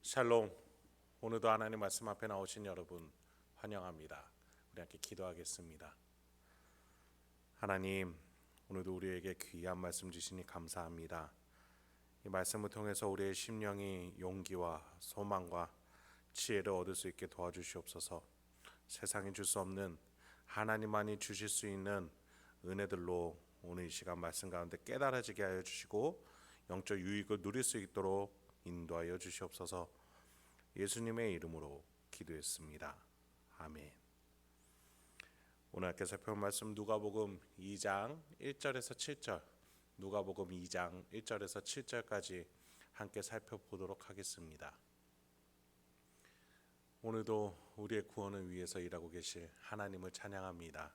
샬롬. 오늘도 하나님 말씀 앞에 나오신 여러분 환영합니다. 우리 함께 기도하겠습니다. 하나님, 오늘도 우리에게 귀한 말씀 주시니 감사합니다. 이 말씀을 통해서 우리의 심령이 용기와 소망과 지혜를 얻을 수 있게 도와주시옵소서. 세상이 줄 수 없는 하나님만이 주실 수 있는 은혜들로 오늘 이 시간 말씀 가운데 깨달아지게 하여 주시고 영적 유익을 누릴 수 있도록 인도하여 주시옵소서. 예수님의 이름으로 기도했습니다. 아멘. 오늘 함께 살펴볼 말씀 누가복음 2장 1절에서 7절, 누가복음 2장 1절에서 7절까지 함께 살펴보도록 하겠습니다. 오늘도 우리의 구원을 위해서 일하고 계실 하나님을 찬양합니다.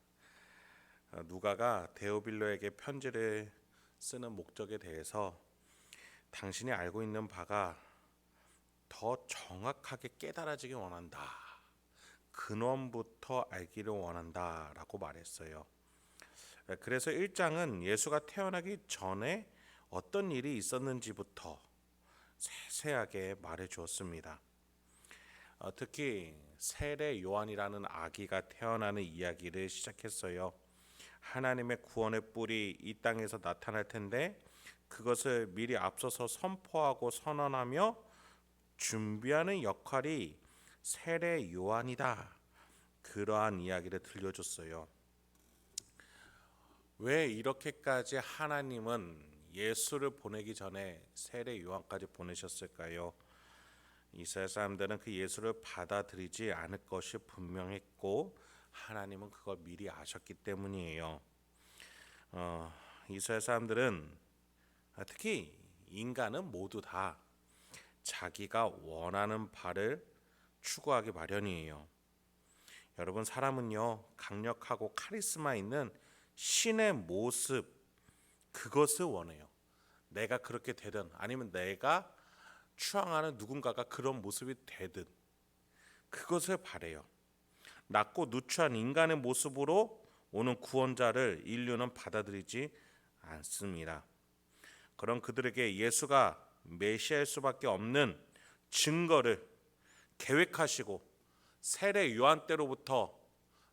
누가가 데오빌로에게 편지를 쓰는 목적에 대해서 당신이 알고 있는 바가 더 정확하게 깨달아지기 원한다. 근원부터 알기를 원한다 라고 말했어요. 그래서 1장은 예수가 태어나기 전에 어떤 일이 있었는지부터 세세하게 말해 주었습니다. 특히 세례 요한이라는 아기가 태어나는 이야기를 시작했어요. 하나님의 구원의 뿔이 이 땅에서 나타날 텐데 그것을 미리 앞서서 선포하고 선언하며 준비하는 역할이 세례 요한이다. 그러한 이야기를 들려줬어요. 왜 이렇게까지 하나님은 예수를 보내기 전에 세례 요한까지 보내셨을까요? 이스라엘 사람들은 그 예수를 받아들이지 않을 것이 분명했고 하나님은 그걸 미리 아셨기 때문이에요. 이스라엘 사람들은 특히 인간은 모두 다 자기가 원하는 바를 추구하기 마련이에요. 여러분, 사람은요 강력하고 카리스마 있는 신의 모습, 그것을 원해요. 내가 그렇게 되든 아니면 내가 추앙하는 누군가가 그런 모습이 되든 그것을 바래요. 낮고 누추한 인간의 모습으로 오는 구원자를 인류는 받아들이지 않습니다. 그런 그들에게 예수가 메시아일 수밖에 없는 증거를 계획하시고 세례 요한 때로부터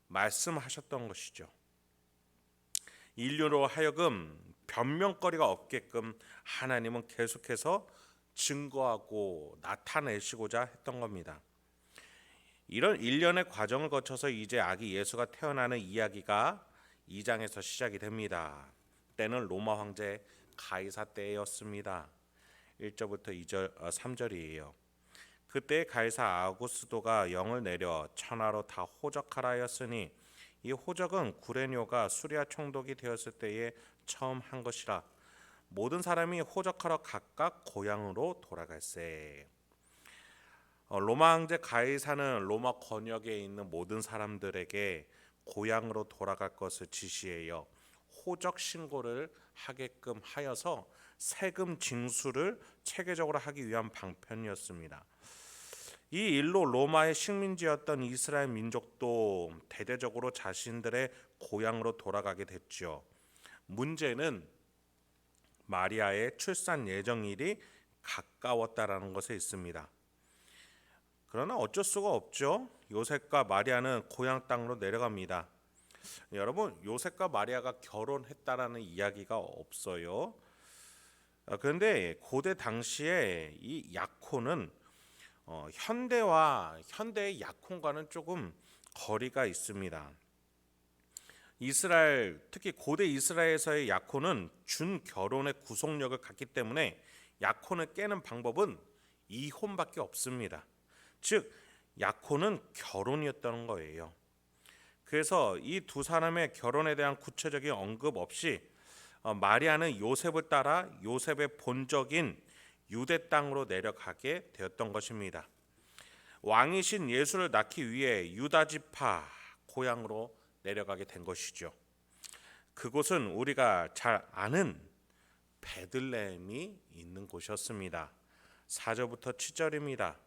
말씀하셨던 것이죠. 인류로 하여금 변명거리가 없게끔 하나님은 계속해서 증거하고 나타내시고자 했던 겁니다. 이런 일련의 과정을 거쳐서 이제 아기 예수가 태어나는 이야기가 2장에서 시작이 됩니다. 때는 로마 황제 가이사 때였습니다. 1절부터 2절, 3절이에요. 그때 가이사 아우구스도가 영을 내려 천하로 다 호적하라 하였으니 이 호적은 구레뇨가 수리아 총독이 되었을 때에 처음 한 것이라. 모든 사람이 호적하러 각각 고향으로 돌아갈세. 로마 황제 가이사는 로마 권역에 있는 모든 사람들에게 고향으로 돌아갈 것을 지시해요. 호적 신고를 하게끔 하여서 세금 징수를 체계적으로 하기 위한 방편이었습니다. 이 일로 로마의 식민지였던 이스라엘 민족도 대대적으로 자신들의 고향으로 돌아가게 됐죠. 문제는 마리아의 출산 예정일이 가까웠다라는 것에 있습니다. 그러나 어쩔 수가 없죠. 요셉과 마리아는 고향 땅으로 내려갑니다. 여러분, 요셉과 마리아가 결혼했다라는 이야기가 없어요. 그런데 고대 당시에 이 약혼은 현대의 약혼과는 조금 거리가 있습니다. 이스라엘, 특히 고대 이스라엘에서의 약혼은 준 결혼의 구속력을 갖기 때문에 약혼을 깨는 방법은 이혼밖에 없습니다. 즉 약혼은 결혼이었다는 거예요. 그래서 이 두 사람의 결혼에 대한 구체적인 언급 없이 마리아는 요셉을 따라 요셉의 본적인 유대 땅으로 내려가게 되었던 것입니다. 왕이신 예수를 낳기 위해 유다 지파 고향으로 내려가게 된 것이죠. 그곳은 우리가 잘 아는 베들레헴이 있는 곳이었습니다. 4절부터 7절입니다.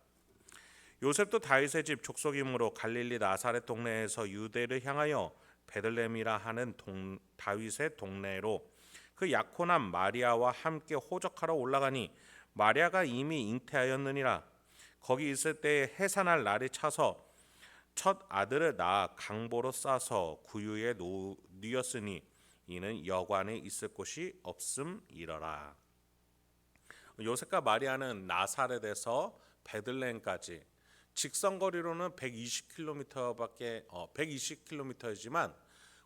요셉도 다윗의 집 족속이므로 갈릴리 나사렛 동네에서 유대를 향하여 베들레헴이라 하는 다윗의 동네로 그 약혼한 마리아와 함께 호적하러 올라가니 마리아가 이미 잉태하였느니라. 거기 있을 때 해산할 날이 차서 첫 아들을 낳아 강보로 싸서 구유에 뉘었으니 이는 여관에 있을 곳이 없음이러라. 요셉과 마리아는 나사렛에서 베들레헴까지 직선거리로는 120km이지만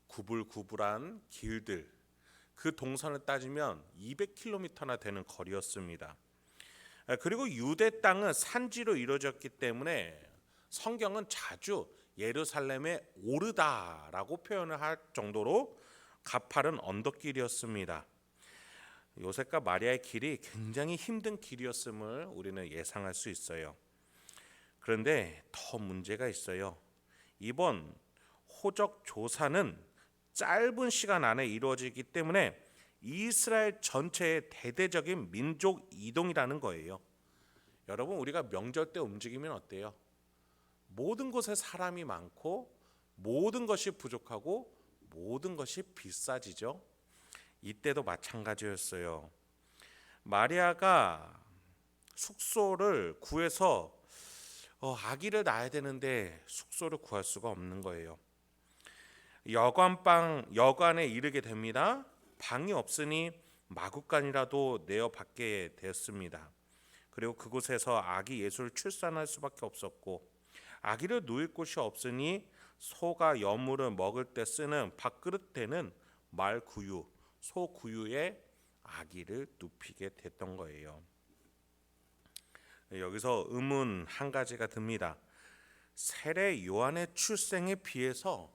구불구불한 길들, 그 동선을 따지면 200km나 되는 거리였습니다. 그리고 유대 땅은 산지로 이루어졌기 때문에 성경은 자주 예루살렘에 오르다라고 표현을 할 정도로 가파른 언덕길이었습니다. 요셉과 마리아의 길이 굉장히 힘든 길이었음을 우리는 예상할 수 있어요. 그런데 더 문제가 있어요. 이번 호적 조사는 짧은 시간 안에 이루어지기 때문에 이스라엘 전체의 대대적인 민족 이동이라는 거예요. 여러분, 우리가 명절 때 움직이면 어때요? 모든 곳에 사람이 많고 모든 것이 부족하고 모든 것이 비싸지죠. 이때도 마찬가지였어요. 마리아가 숙소를 구해서 아기를 낳아야 되는데 숙소를 구할 수가 없는 거예요. 여관에 이르게 됩니다. 방이 없으니 마구간이라도 내어 받게 되었습니다. 그리고 그곳에서 아기 예수를 출산할 수밖에 없었고, 아기를 누일 곳이 없으니 소가 여물을 먹을 때 쓰는 밥그릇에는 말구유, 소구유에 아기를 눕히게 됐던 거예요. 여기서 의문 한 가지가 듭니다. 세례 요한의 출생에 비해서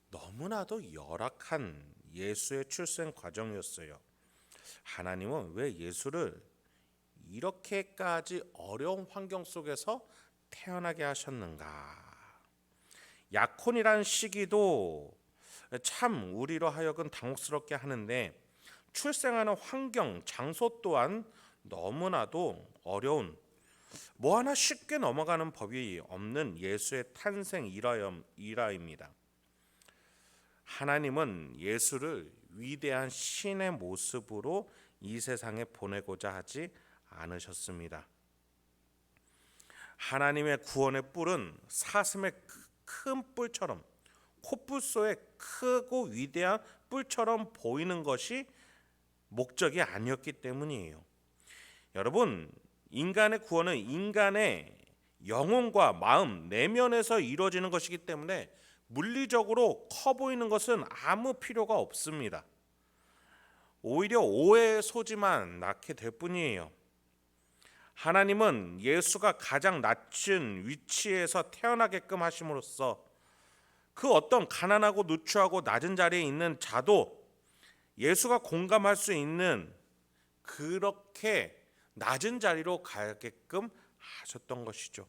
너무나도 열악한 예수의 출생 과정이었어요. 하나님은 왜 예수를 이렇게까지 어려운 환경 속에서 태어나게 하셨는가? 약혼이라는 시기도 참 우리로 하여금 당혹스럽게 하는데, 출생하는 환경, 장소 또한 너무나도 어려운, 뭐 하나 쉽게 넘어가는 법이 없는 예수의 탄생 일화입니다. 하나님은 예수를 위대한 신의 모습으로 이 세상에 보내고자 하지 않으셨습니다. 하나님의 구원의 뿔은 사슴의 큰 뿔처럼, 콧불소의 크고 위대한 뿔처럼 보이는 것이 목적이 아니었기 때문이에요. 여러분, 인간의 구원은 인간의 영혼과 마음, 내면에서 이루어지는 것이기 때문에 물리적으로 커 보이는 것은 아무 필요가 없습니다. 오히려 오해의 소지만 낳게 될 뿐이에요. 하나님은 예수가 가장 낮은 위치에서 태어나게끔 하심으로써 그 어떤 가난하고 누추하고 낮은 자리에 있는 자도 예수가 공감할 수 있는 그렇게 낮은 자리로 가게끔 하셨던 것이죠.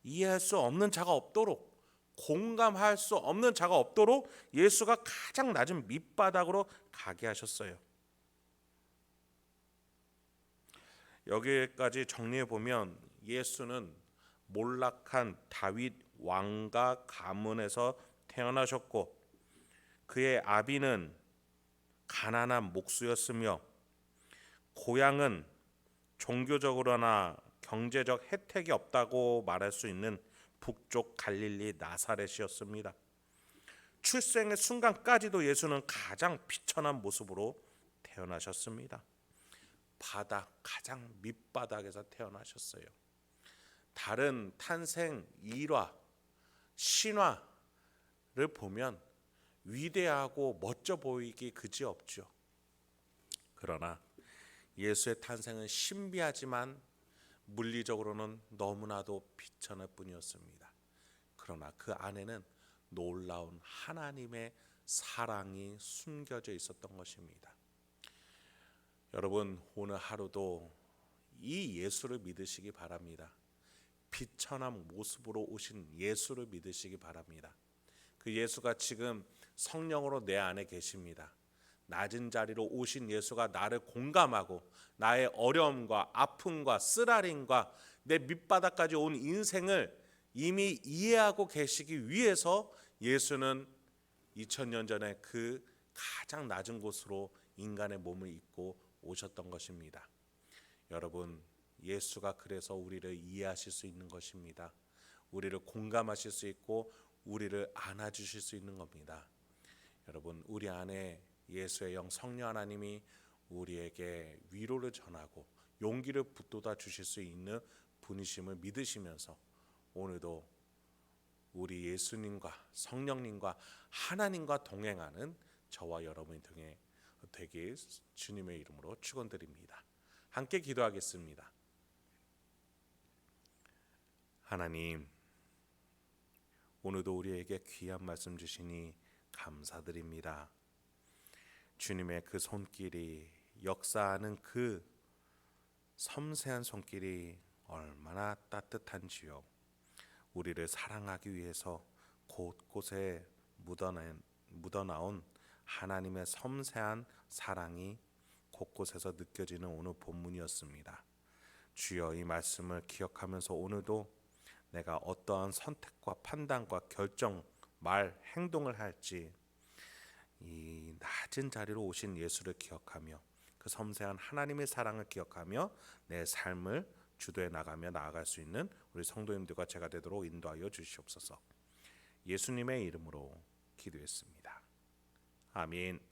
이해할 수 없는 자가 없도록, 공감할 수 없는 자가 없도록 예수가 가장 낮은 밑바닥으로 가게 하셨어요. 여기까지 정리해 보면 예수는 몰락한 다윗 왕가 가문에서 태어나셨고, 그의 아비는 가난한 목수였으며, 고향은 종교적으로나 경제적 혜택이 없다고 말할 수 있는 북쪽 갈릴리 나사렛이었습니다. 출생의 순간까지도 예수는 가장 비천한 모습으로 태어나셨습니다. 가장 밑바닥에서 태어나셨어요. 다른 탄생 일화, 신화를 보면 위대하고 멋져 보이기 그지없죠. 그러나 예수의 탄생은 신비하지만 물리적으로는 너무나도 비천할 뿐이었습니다. 그러나 그 안에는 놀라운 하나님의 사랑이 숨겨져 있었던 것입니다. 여러분, 오늘 하루도 이 예수를 믿으시기 바랍니다. 비천한 모습으로 오신 예수를 믿으시기 바랍니다. 그 예수가 지금 성령으로 내 안에 계십니다. 낮은 자리로 오신 예수가 나를 공감하고 나의 어려움과 아픔과 쓰라림과 내 밑바닥까지 온 인생을 이미 이해하고 계시기 위해서 예수는 2000년 전에 그 가장 낮은 곳으로 인간의 몸을 입고 오셨던 것입니다. 여러분, 예수가 그래서 우리를 이해하실 수 있는 것입니다. 우리를 공감하실 수 있고 우리를 안아주실 수 있는 겁니다. 여러분, 우리 안에 예수의 영 성령 하나님이 우리에게 위로를 전하고 용기를 북돋아 주실 수 있는 분이심을 믿으시면서 오늘도 우리 예수님과 성령님과 하나님과 동행하는 저와 여러분이 되길 주님의 이름으로 축원드립니다. 함께 기도하겠습니다. 하나님, 오늘도 우리에게 귀한 말씀 주시니 감사드립니다. 주님의 그 손길이, 역사하는 그 섬세한 손길이 얼마나 따뜻한지요. 우리를 사랑하기 위해서 곳곳에 묻어나온 하나님의 섬세한 사랑이 곳곳에서 느껴지는 오늘 본문이었습니다. 주여, 이 말씀을 기억하면서 오늘도 내가 어떠한 선택과 판단과 결정, 말, 행동을 할지 이 낮은 자리로 오신 예수를 기억하며 그 섬세한 하나님의 사랑을 기억하며 내 삶을 주도해 나아갈 수 있는 우리 성도님들과 제가 되도록 인도하여 주시옵소서. 예수님의 이름으로 기도했습니다. 아멘.